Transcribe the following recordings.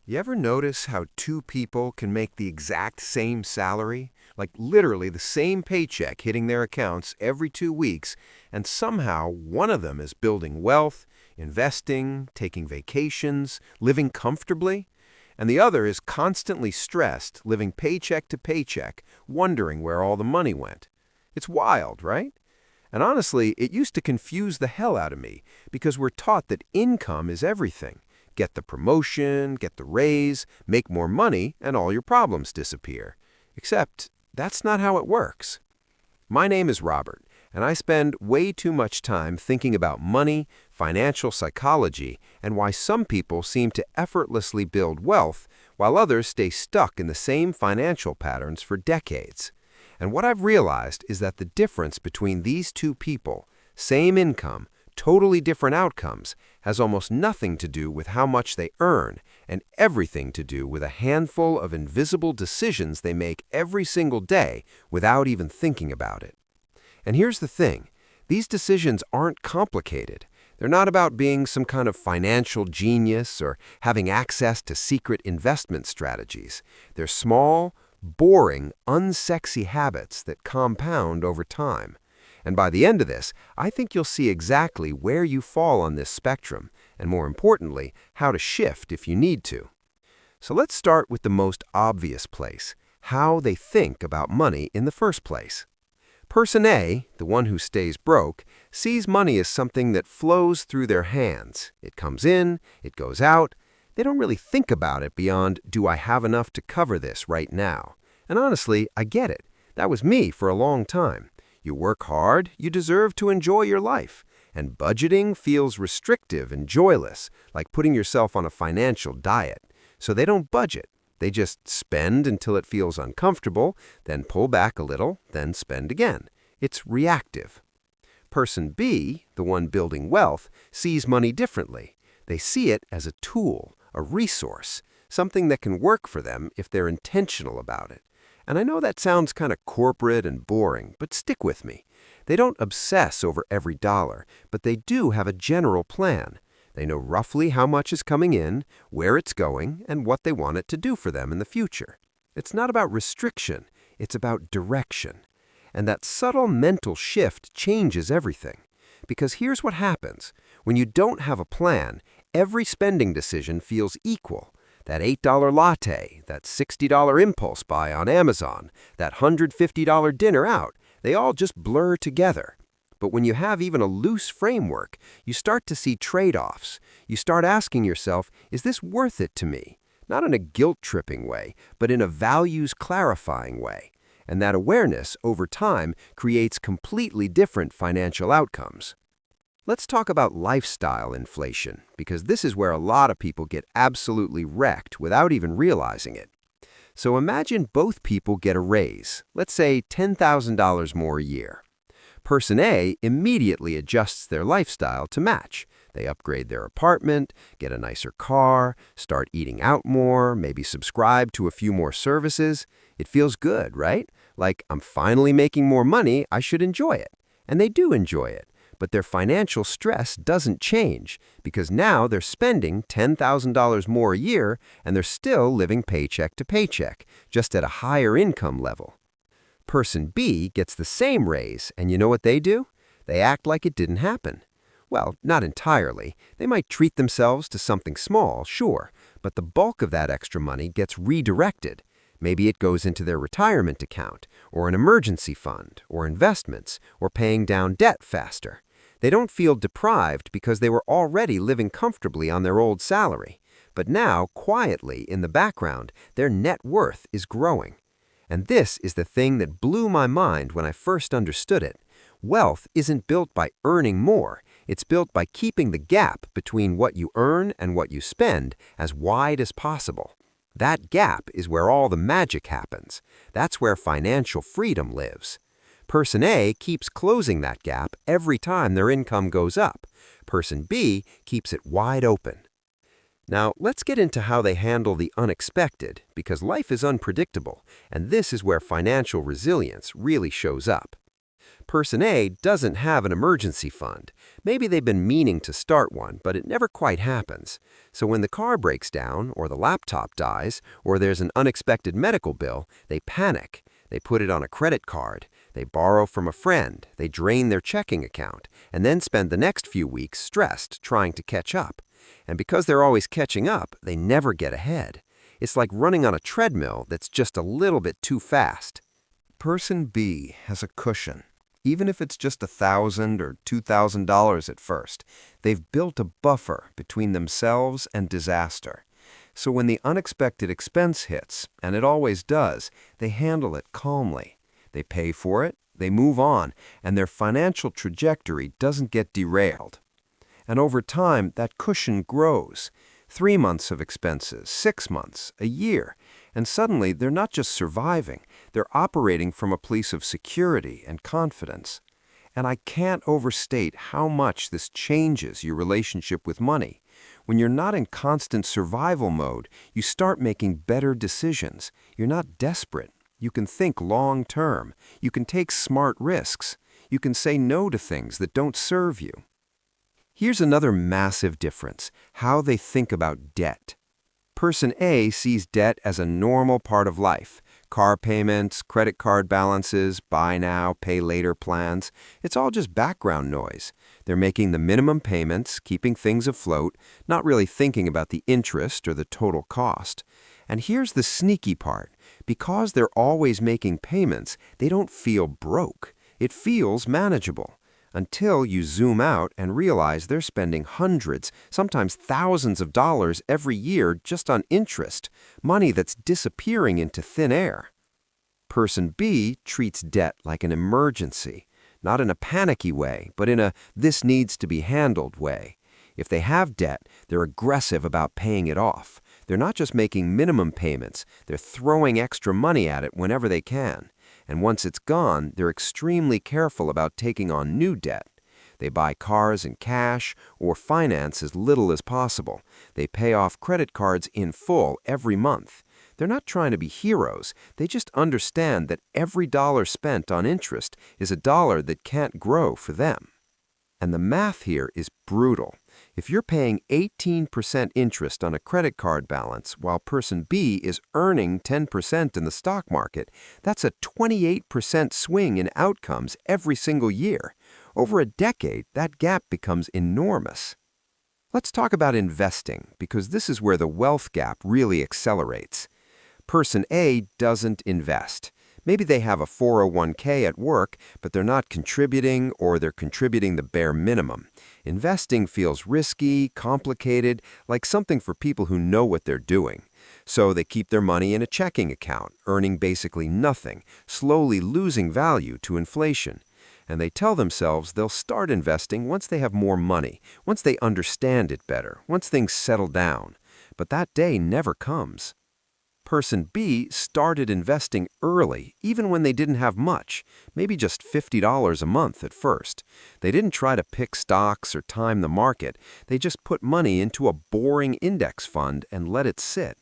You ever notice how two people can make the exact same salary? Like literally the same paycheck hitting their accounts every 2 weeks, and somehow one of them is building wealth, investing, taking vacations, living comfortably, and the other is constantly stressed, living paycheck to paycheck, wondering where all the money went. It's wild, right? And honestly, it used to confuse the hell out of me because we're taught that income is everything. Get the promotion, get the raise, make more money, and all your problems disappear. Except, that's not how it works. My name is Robert, and I spend way too much time thinking about money, financial psychology, and why some people seem to effortlessly build wealth while others stay stuck in the same financial patterns for decades. And what I've realized is that the difference between these two people, same income, totally different outcomes, has almost nothing to do with how much they earn and everything to do with a handful of invisible decisions they make every single day without even thinking about it. And here's the thing, these decisions aren't complicated. They're not about being some kind of financial genius or having access to secret investment strategies. They're small, boring, unsexy habits that compound over time. And by the end of this, I think you'll see exactly where you fall on this spectrum, and more importantly, how to shift if you need to. So let's start with the most obvious place, how they think about money in the first place. Person A, the one who stays broke, sees money as something that flows through their hands. It comes in, it goes out. They don't really think about it beyond, do I have enough to cover this right now? And honestly, I get it. That was me for a long time. You work hard, you deserve to enjoy your life. And budgeting feels restrictive and joyless, like putting yourself on a financial diet. So they don't budget. They just spend until it feels uncomfortable, then pull back a little, then spend again. It's reactive. Person B, the one building wealth, sees money differently. They see it as a tool, a resource, something that can work for them if they're intentional about it. And I know that sounds kind of corporate and boring, but stick with me. They don't obsess over every dollar, but they do have a general plan. They know roughly how much is coming in, where it's going, and what they want it to do for them in the future. It's not about restriction, it's about direction. And that subtle mental shift changes everything. Because here's what happens. When you don't have a plan, every spending decision feels equal. That $8 latte, that $60 impulse buy on Amazon, that $150 dinner out, they all just blur together. But when you have even a loose framework, you start to see trade-offs. You start asking yourself, is this worth it to me? Not in a guilt-tripping way, but in a values-clarifying way. And that awareness, over time, creates completely different financial outcomes. Let's talk about lifestyle inflation, because this is where a lot of people get absolutely wrecked without even realizing it. So imagine both people get a raise, let's say $10,000 more a year. Person A immediately adjusts their lifestyle to match. They upgrade their apartment, get a nicer car, start eating out more, maybe subscribe to a few more services. It feels good, right? Like, I'm finally making more money, I should enjoy it. And they do enjoy it. But their financial stress doesn't change because now they're spending $10,000 more a year and they're still living paycheck to paycheck, just at a higher income level. Person B gets the same raise, and you know what they do? They act like it didn't happen. Well, not entirely. They might treat themselves to something small, sure, but the bulk of that extra money gets redirected. Maybe it goes into their retirement account, or an emergency fund, or investments, or paying down debt faster. They don't feel deprived because they were already living comfortably on their old salary. But now, quietly, in the background, their net worth is growing. And this is the thing that blew my mind when I first understood it. Wealth isn't built by earning more. It's built by keeping the gap between what you earn and what you spend as wide as possible. That gap is where all the magic happens. That's where financial freedom lives. Person A keeps closing that gap every time their income goes up. Person B keeps it wide open. Now, let's get into how they handle the unexpected, because life is unpredictable, and this is where financial resilience really shows up. Person A doesn't have an emergency fund. Maybe they've been meaning to start one, but it never quite happens. So when the car breaks down, or the laptop dies, or there's an unexpected medical bill, they panic. They put it on a credit card. They borrow from a friend. They drain their checking account, and then spend the next few weeks stressed trying to catch up. And because they're always catching up, they never get ahead. It's like running on a treadmill that's just a little bit too fast. Person B has a cushion. Even if it's just $1,000 or $2,000 at first, they've built a buffer between themselves and disaster. So when the unexpected expense hits, and it always does, they handle it calmly. They pay for it, they move on, and their financial trajectory doesn't get derailed. And over time, that cushion grows. 3 months of expenses, 6 months, a year, and suddenly they're not just surviving, they're operating from a place of security and confidence. And I can't overstate how much this changes your relationship with money. When you're not in constant survival mode, you start making better decisions. You're not desperate. You can think long term. You can take smart risks. You can say no to things that don't serve you. Here's another massive difference: how they think about debt. Person A sees debt as a normal part of life. Car payments, credit card balances, buy now, pay later plans. It's all just background noise. They're making the minimum payments, keeping things afloat, not really thinking about the interest or the total cost. And here's the sneaky part. Because they're always making payments, they don't feel broke. It feels manageable. Until you zoom out and realize they're spending hundreds, sometimes thousands of dollars every year just on interest, money that's disappearing into thin air. Person B treats debt like an emergency, not in a panicky way, but in a this needs to be handled way. If they have debt, they're aggressive about paying it off. They're not just making minimum payments, they're throwing extra money at it whenever they can. And once it's gone, they're extremely careful about taking on new debt. They buy cars in cash or finance as little as possible. They pay off credit cards in full every month. They're not trying to be heroes. They just understand that every dollar spent on interest is a dollar that can't grow for them. And the math here is brutal. If you're paying 18% interest on a credit card balance while person B is earning 10% in the stock market, that's a 28% swing in outcomes every single year. Over a decade, that gap becomes enormous. Let's talk about investing, because this is where the wealth gap really accelerates. Person A doesn't invest. Maybe they have a 401k at work, but they're not contributing, or they're contributing the bare minimum. Investing feels risky, complicated, like something for people who know what they're doing. So they keep their money in a checking account, earning basically nothing, slowly losing value to inflation. And they tell themselves they'll start investing once they have more money, once they understand it better, once things settle down. But that day never comes. Person B started investing early, even when they didn't have much, maybe just $50 a month at first. They didn't try to pick stocks or time the market. They just put money into a boring index fund and let it sit.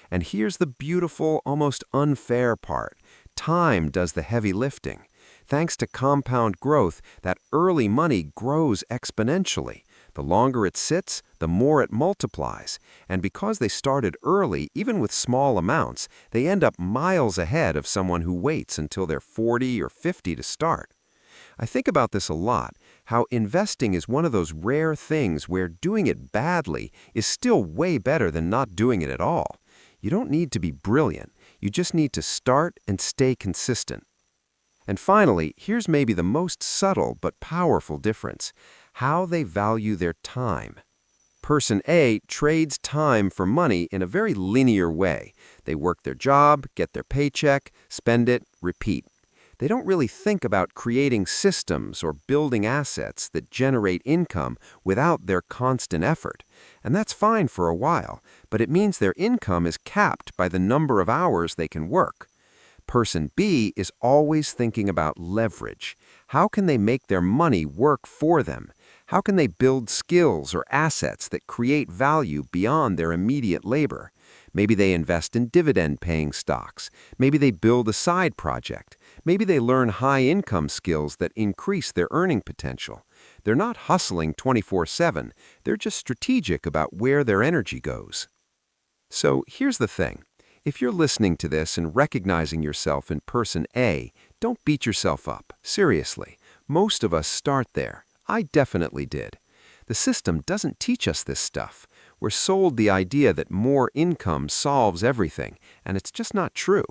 And here's the beautiful, almost unfair part. Time does the heavy lifting. Thanks to compound growth, that early money grows exponentially. The longer it sits, the more it multiplies. And because they started early, even with small amounts, they end up miles ahead of someone who waits until they're 40 or 50 to start. I think about this a lot, how investing is one of those rare things where doing it badly is still way better than not doing it at all. You don't need to be brilliant. You just need to start and stay consistent. And finally, here's maybe the most subtle but powerful difference: how they value their time. Person A trades time for money in a very linear way. They work their job, get their paycheck, spend it, repeat. They don't really think about creating systems or building assets that generate income without their constant effort. And that's fine for a while, but it means their income is capped by the number of hours they can work. Person B is always thinking about leverage. How can they make their money work for them? How can they build skills or assets that create value beyond their immediate labor? Maybe they invest in dividend-paying stocks. Maybe they build a side project. Maybe they learn high-income skills that increase their earning potential. They're not hustling 24/7. They're just strategic about where their energy goes. So here's the thing. If you're listening to this and recognizing yourself in person A, don't beat yourself up. Seriously, most of us start there. I definitely did. The system doesn't teach us this stuff. We're sold the idea that more income solves everything, and it's just not true.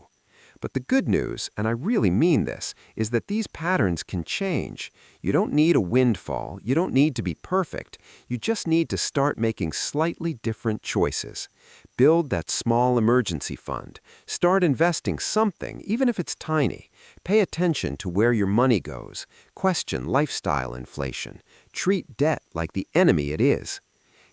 But the good news, and I really mean this, is that these patterns can change. You don't need a windfall. You don't need to be perfect. You just need to start making slightly different choices. Build that small emergency fund. Start investing something, even if it's tiny. Pay attention to where your money goes. Question lifestyle inflation. Treat debt like the enemy it is.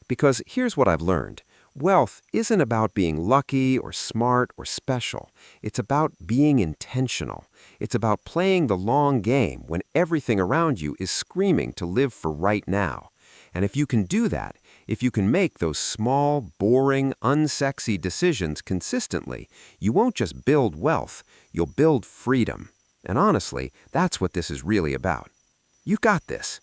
Because here's what I've learned. Wealth isn't about being lucky or smart or special. It's about being intentional. It's about playing the long game when everything around you is screaming to live for right now. And if you can do that, if you can make those small, boring, unsexy decisions consistently, you won't just build wealth, you'll build freedom. And honestly, that's what this is really about. You got this.